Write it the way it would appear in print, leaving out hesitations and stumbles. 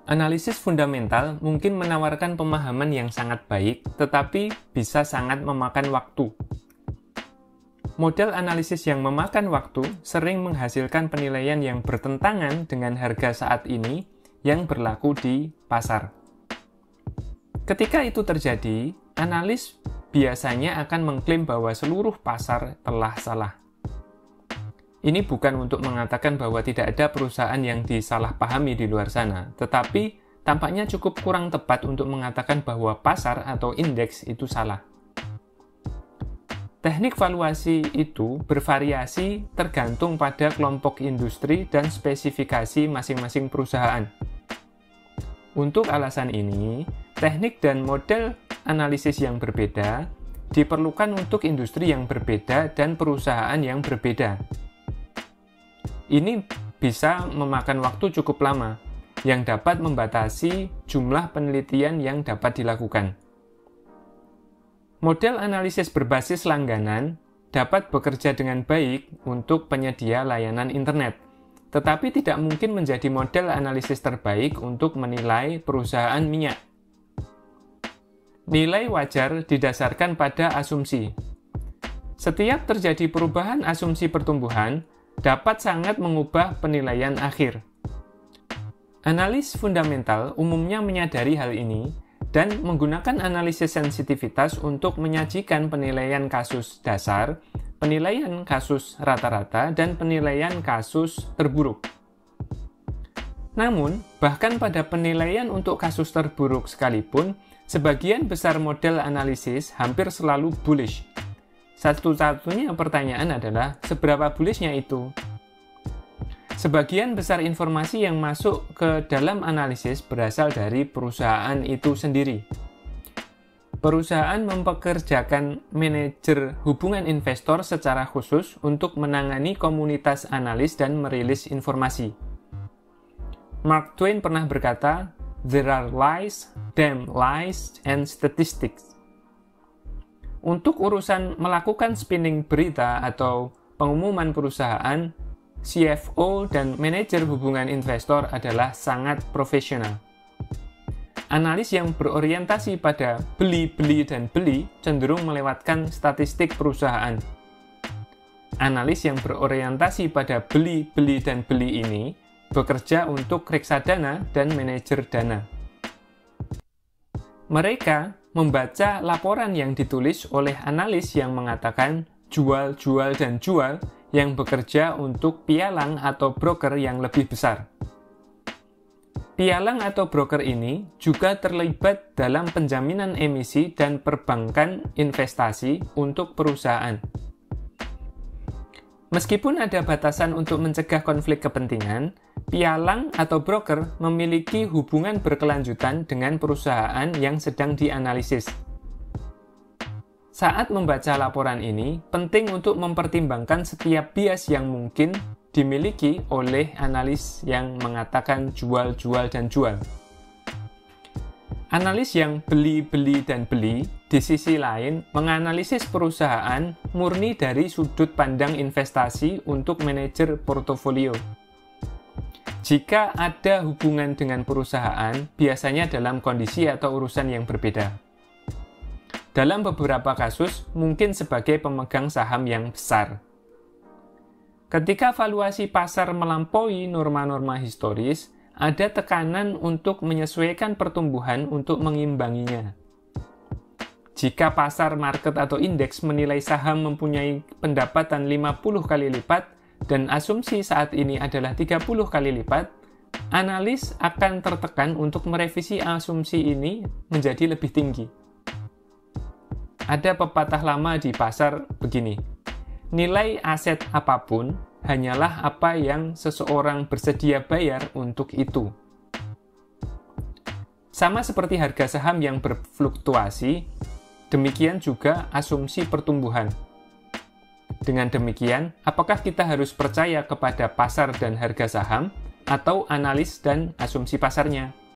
Analisis fundamental mungkin menawarkan pemahaman yang sangat baik, tetapi bisa sangat memakan waktu. Model analisis yang memakan waktu sering menghasilkan penilaian yang bertentangan dengan harga saat ini yang berlaku di pasar. Ketika itu terjadi, analis biasanya akan mengklaim bahwa seluruh pasar telah salah. Ini bukan untuk mengatakan bahwa tidak ada perusahaan yang disalahpahami di luar sana, tetapi tampaknya cukup kurang tepat untuk mengatakan bahwa pasar atau indeks itu salah. Teknik valuasi itu bervariasi tergantung pada kelompok industri dan spesifikasi masing-masing perusahaan. Untuk alasan ini, teknik dan model analisis yang berbeda diperlukan untuk industri yang berbeda dan perusahaan yang berbeda. Ini bisa memakan waktu cukup lama, yang dapat membatasi jumlah penelitian yang dapat dilakukan. Model analisis berbasis langganan dapat bekerja dengan baik untuk penyedia layanan internet, tetapi tidak mungkin menjadi model analisis terbaik untuk menilai perusahaan minyak. Nilai wajar didasarkan pada asumsi. Setiap terjadi perubahan asumsi pertumbuhan, dapat sangat mengubah penilaian akhir. Analis fundamental umumnya menyadari hal ini dan menggunakan analisis sensitivitas untuk menyajikan penilaian kasus dasar, penilaian kasus rata-rata, dan penilaian kasus terburuk. Namun, bahkan pada penilaian untuk kasus terburuk sekalipun, sebagian besar model analisis hampir selalu bullish. Satu-satunya pertanyaan adalah, seberapa bullishnya itu? Sebagian besar informasi yang masuk ke dalam analisis berasal dari perusahaan itu sendiri. Perusahaan mempekerjakan manajer hubungan investor secara khusus untuk menangani komunitas analis dan merilis informasi. Mark Twain pernah berkata, "There are lies, damn lies, and statistics." Untuk urusan melakukan spinning berita atau pengumuman perusahaan, CFO dan manajer hubungan investor adalah sangat profesional. Analis yang berorientasi pada beli, beli, dan beli cenderung melewatkan statistik perusahaan. Analis yang berorientasi pada beli, beli, dan beli ini bekerja untuk reksadana dan manajer dana. Mereka membaca laporan yang ditulis oleh analis yang mengatakan jual, jual, dan jual yang bekerja untuk pialang atau broker yang lebih besar. Pialang atau broker ini juga terlibat dalam penjaminan emisi dan perbankan investasi untuk perusahaan. Meskipun ada batasan untuk mencegah konflik kepentingan, pialang atau broker memiliki hubungan berkelanjutan dengan perusahaan yang sedang dianalisis. Saat membaca laporan ini, penting untuk mempertimbangkan setiap bias yang mungkin dimiliki oleh analis yang mengatakan jual, jual, dan jual. Analis yang beli, beli, dan beli, di sisi lain, menganalisis perusahaan murni dari sudut pandang investasi untuk manajer portofolio. Jika ada hubungan dengan perusahaan, biasanya dalam kondisi atau urusan yang berbeda. Dalam beberapa kasus, mungkin sebagai pemegang saham yang besar. Ketika valuasi pasar melampaui norma-norma historis, ada tekanan untuk menyesuaikan pertumbuhan untuk mengimbanginya. Jika pasar, market, atau indeks menilai saham mempunyai pendapatan 50 kali lipat dan asumsi saat ini adalah 30 kali lipat, analis akan tertekan untuk merevisi asumsi ini menjadi lebih tinggi. Ada pepatah lama di pasar begini, nilai aset apapun hanyalah apa yang seseorang bersedia bayar untuk itu. Sama seperti harga saham yang berfluktuasi, demikian juga asumsi pertumbuhan. Dengan demikian, apakah kita harus percaya kepada pasar dan harga saham, atau analis dan asumsi pasarnya?